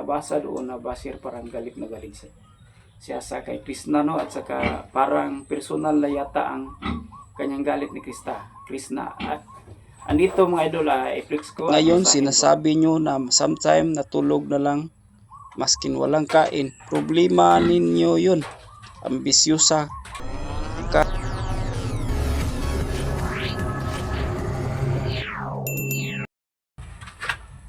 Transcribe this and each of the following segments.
nabasa doon na basir parang galit na galit siya sa kay Krishna, no? At saka parang personal na yata ang kanyang galit ni Krishna. At andito mga idol, i-flex ko. Ngayon sinasabi nyo na sometime natulog na lang maskin walang kain. Problema ninyo yun. Ambisyosa ka.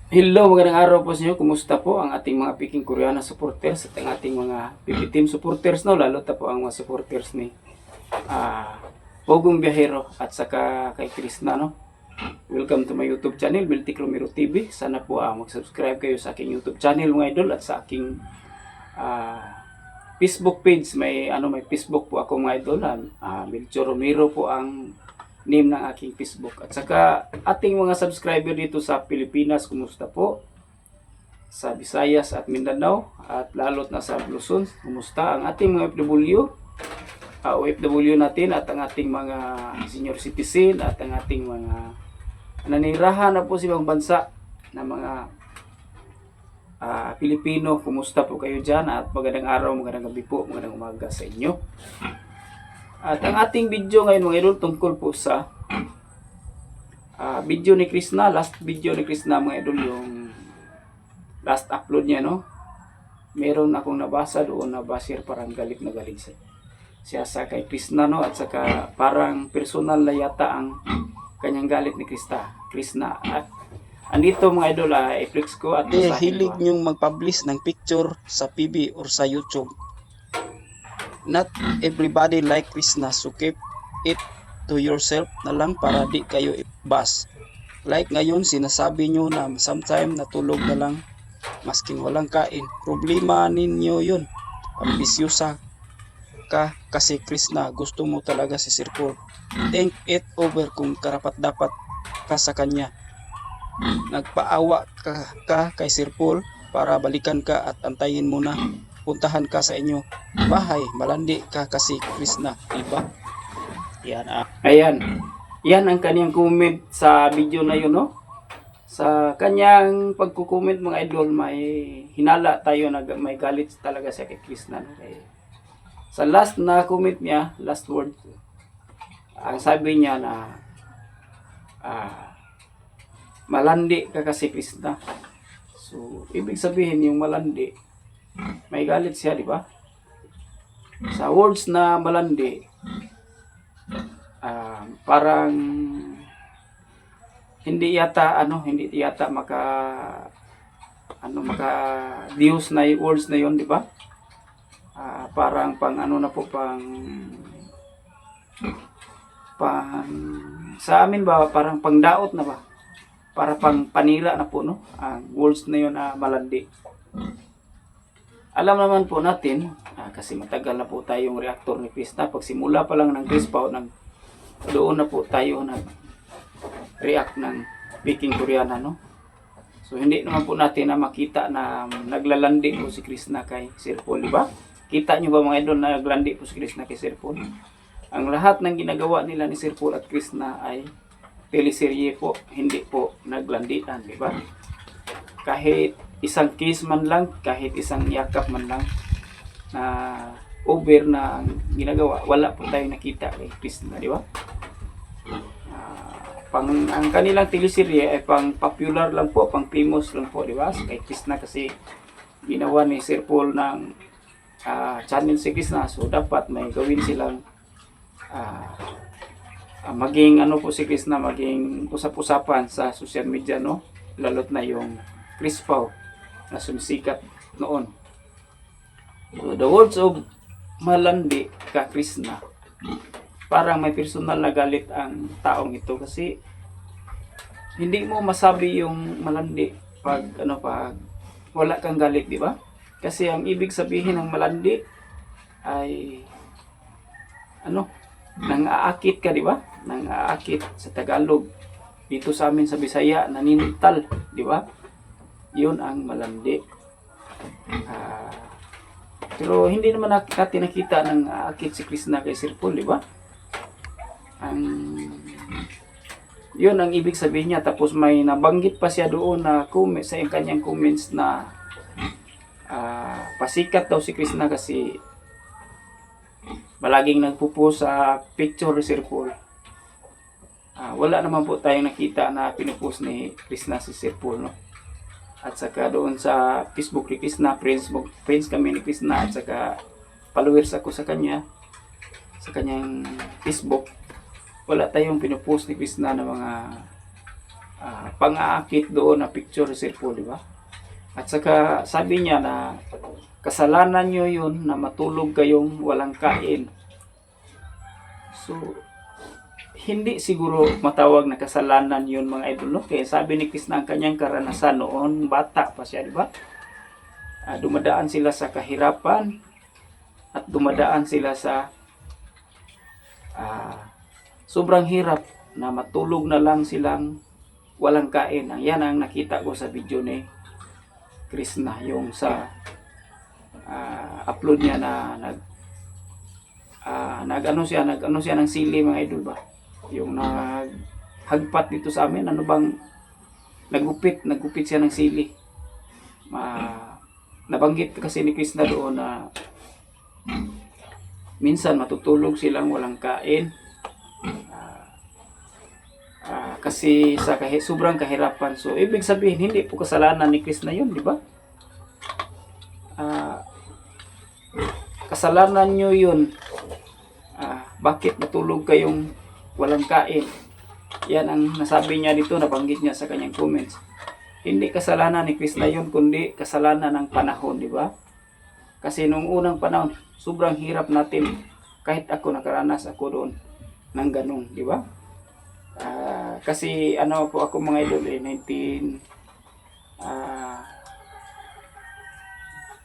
Hello, magandang araw po sa inyo. Kumusta po ang ating mga Peking Koreana supporters at ang ating mga PB Team supporters, no? Lalo ta po ang mga supporters ni Pogong Biyahero at saka kay Krishna, no? Welcome to my YouTube channel, Miltic Romero TV. Sana po mag-subscribe kayo sa aking YouTube channel mga idol at sa aking Facebook page. May Facebook po ako mga idol. Melchor Romero po ang name ng aking Facebook. At saka ating mga subscriber dito sa Pilipinas, kumusta po? Sa Visayas at Mindanao at lalot na sa Luzon, kumusta ang ating mga OFW natin at ang ating mga senior citizen at ang ating mga nanirahan na po sa ibang bansa na mga Pilipino, kumusta po kayo dyan? At magandang araw, magandang gabi po, magandang umaga sa inyo. At ang ating video ngayon mga idol tungkol po sa video ni Krishna, last video ni Krishna mga idol, yung last upload niya, no? Meron akong nabasa doon na basir parang galit na galit siya sa kay Krishna, no? At saka parang personal na yata ang kanyang galit ni Krishna. At andito mga idol, i-flex ko at hilig nyong mag-publish ng picture sa PB or sa YouTube. Not everybody like Krishna, so keep it to yourself na lang para di kayo i-bash. Like ngayon sinasabi nyo na sometime natulog na lang maskin walang kain. Problema ninyo yun. Ambisyosa ka kasi Krishna, gusto mo talaga si Sir Paul. Think it over kung karapat dapat ka sa kanya. Nagpaawa ka kay Sir Paul para balikan ka at antayin mo na puntahan ka sa inyo bahay, malandi ka kasi Krishna, diba? Yan Ayan. Yan ang kanyang comment sa video na yun, no? Sa kanyang pagko-comment mga idol, may hinala tayo na may galit talaga siya kay Krishna, no? Sa last na comment niya, last word, ang sabi niya na malandi ka kasi Krishna. So, ibig sabihin yung malandi, may galit siya, di ba? Sa words na malandi, parang hindi yata maka Diyos na yung words na yon, di ba? Parang pang sa amin ba, parang pangdaot na ba? Para pang panira na po, no? Ang words na yon na malandi. Alam naman po natin, kasi matagal na po tayong reactor ni Krishna. Pagsimula pa lang ng Crispaw, doon na po tayo nag-react ng Peking Koreana, no? So hindi naman po natin na makita na naglalandi po si Krishna kay Sir Paul, di ba? Kita nyo ba mga idol na naglandi po si Krishna kay Sir Paul? Ang lahat ng ginagawa nila ni Sir Paul at Krishna ay teleserye po, hindi po naglandian, di ba? Kahit isang kiss man lang, kahit isang yakap man lang na over na ang ginagawa, wala po tayong nakita kay Krishna, di ba? Ang kanilang teleserye ay pang popular lang po, pang famous lang po, di ba? Kay Krishna kasi ginawa ni Sir Paul ng channel si Krishna, so dapat may gawin silang maging po si Krishna, maging usap-usapan sa social media, no? Lalot na yung Crispaw na sumisikat noon. So, the words of malandi ka Krishna, parang may personal na galit ang taong ito kasi hindi mo masabi yung malandi pag wala kang galit, di ba? Kasi ang ibig sabihin ng malandi ay nang-aakit ka, di ba? Nang-aakit sa Tagalog. Dito sa amin sa Bisaya, nanintal, di ba? Yun ang malandi. Pero hindi naman natin nakita ng aakit si Krishna kay Sir Paul, di ba? Yun ang ibig sabihin niya. Tapos may nabanggit pa siya doon na comment sa kanyang comments na pasikat daw si Krishna kasi palaging nagpo-post sa picture ni Sir Paul. Wala naman po tayong nakita na pinupost ni Krishna si Sir Paul, no? At saka doon sa Facebook ni Krishna, friends kami ni Krishna, at saka followers ako sa kanya, sa kanyang Facebook. Wala tayong pinupost ni Krishna na mga pang-aakit doon na picture ni Sir Paul, di ba? At saka sabi niya na kasalanan nyo yun na matulog kayong walang kain. So, hindi siguro matawag na kasalanan yun mga idol, no? Kaya sabi ni Krishna ang kanyang karanasan noon, bata pa siya, di ba? Dumadaan sila sa kahirapan at dumadaan sila sa sobrang hirap na matulog na lang silang walang kain. Yan ang nakita ko sa video ni Krishna, yung sa upload niya na nag-ano siya ng sili mga idol ba? Yung naghagpat dito sa amin, ano bang nagupit siya ng sili. Nabanggit kasi ni Krishna doon na minsan matutulog silang walang kain kasi sa sobrang kahirapan. So ibig sabihin hindi po kasalanan ni Krishna yun, di ba? Kasalanan nyo yun. Bakit matulog kayong walang kain? Yan ang nasabi niya dito, nabanggit niya sa kanyang comments. Hindi kasalanan ni Krishna yun, kundi kasalanan ng panahon, di ba? Kasi nung unang panahon, sobrang hirap natin. Kahit ako, nakaranas ako doon ng ganun, di ba? Kasi ano po ako mga idol,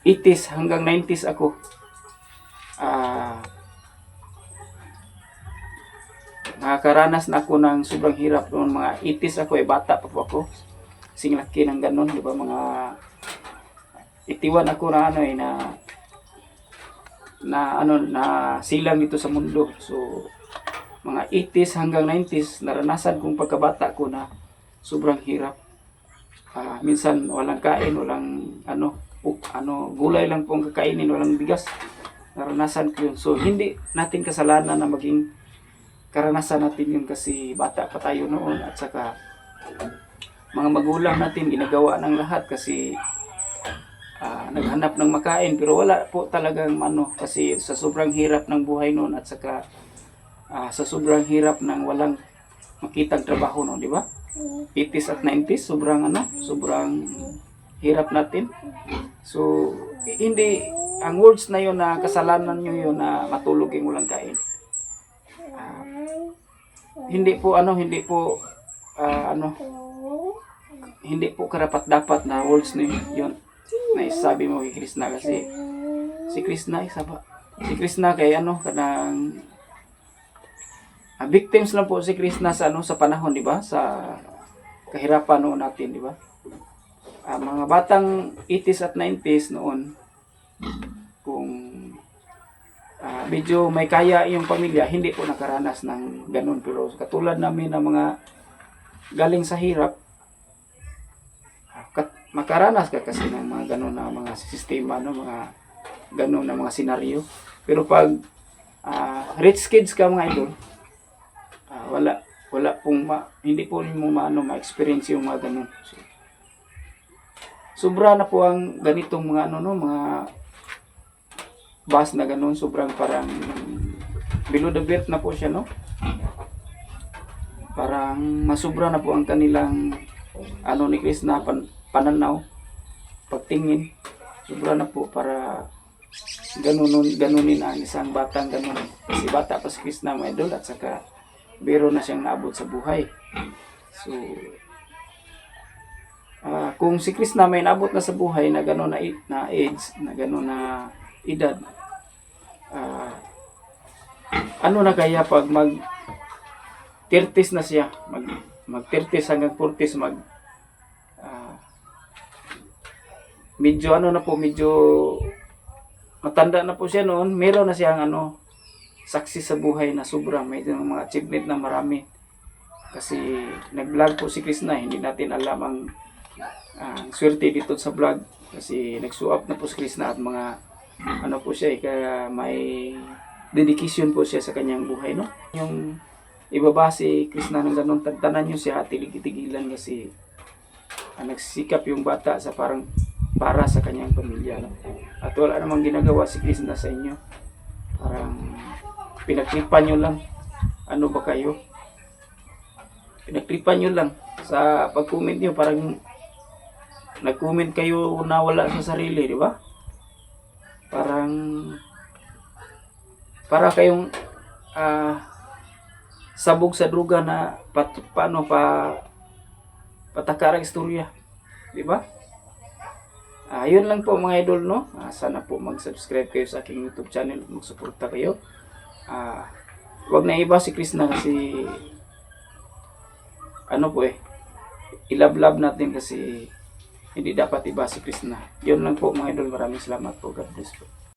80s hanggang 90s ako. Nakakaranas na ako ng sobrang hirap noon. Mga 80s ako, bata pa po ako. Sing laki ng ganun, di ba? Mga 81 ako na silang dito sa mundo. So mga 80s hanggang 90s naranasan kong pagkabata ko na sobrang hirap. Minsan walang kain, walang gulay lang pong kakainin, walang bigas. Naranasan ko yun. So hindi natin kasalanan na maging karanasan natin yun kasi bata pa tayo noon, at saka mga magulang natin ginagawa ng lahat kasi naghanap ng makain, pero wala po talagang kasi sa sobrang hirap ng buhay noon, at saka sa sobrang hirap ng walang makitang trabaho noon, di ba? 80s at 90s, sobrang hirap natin. So hindi ang words na yun na kasalanan nyo yun na matulog yung walang kain. Hindi po karapat dapat na words na yun na isabi mo kay Krishna, kasi si Krishna kay kanang victims lang po si Krishna sa panahon, di ba? Sa kahirapan noon natin, di ba? Mga batang 80s at 90s noon, kung medyo may kaya yung pamilya, hindi po nakaranas ng ganun. Pero katulad namin na mga galing sa hirap, makaranas ka kasi ng mga ganun na mga sistema, mga ganun na mga senaryo. Pero pag rich kids ka mga idol, wala pong hindi po mo ma-experience yung mga ganun. Sobra na po ang ganitong mga mga bus na ganun, sobrang parang below the belt na po siya, no? Parang masobra na po ang kanilang ni Krishna pananaw, pagtingin. Sobra na po para ganunin ang isang batang ganun. Kasi bata pa si Krishna mga idol, at saka biro na siyang naabot sa buhay. So kung si Krishna may naabot na sa buhay na gano'n na age, na gano'n na edad, na kaya pag mag 30s na siya, mag 30s hanggang 40s, medyo medyo matanda na po siya noon, meron na siyang success sa buhay na sobra, may mga achievement na marami. Kasi nag-vlog po si Krishna, hindi natin alam ang swerte dito sa vlog. Kasi nagsuap na po si Krishna at mga ano po siya, kaya may dedication po siya sa kanyang buhay, no? Yung ibaba si Krishna ng ganun, tantanan nyo siya at tigilan kasi nagsisikap yung bata sa parang para sa kanyang pamilya, no? At wala namang ginagawa si Krishna sa inyo. Parang pinagtripan nyo lang. Ano ba kayo? Pinagtripan nyo lang sa pag-comment nyo. Parang nag-comment kayo na wala sa sarili, di ba? Parang para kayong sabog sa druga na patakara istorya, di ba? Yun lang po mga idol, no? Sana po mag-subscribe kayo sa aking YouTube channel at magsuporta kayo. Wag na iba si Krishna kasi ano po ilab-lab natin kasi hindi dapat iba si Krishna. Yun lang po mga idol. Maraming salamat po. God bless po.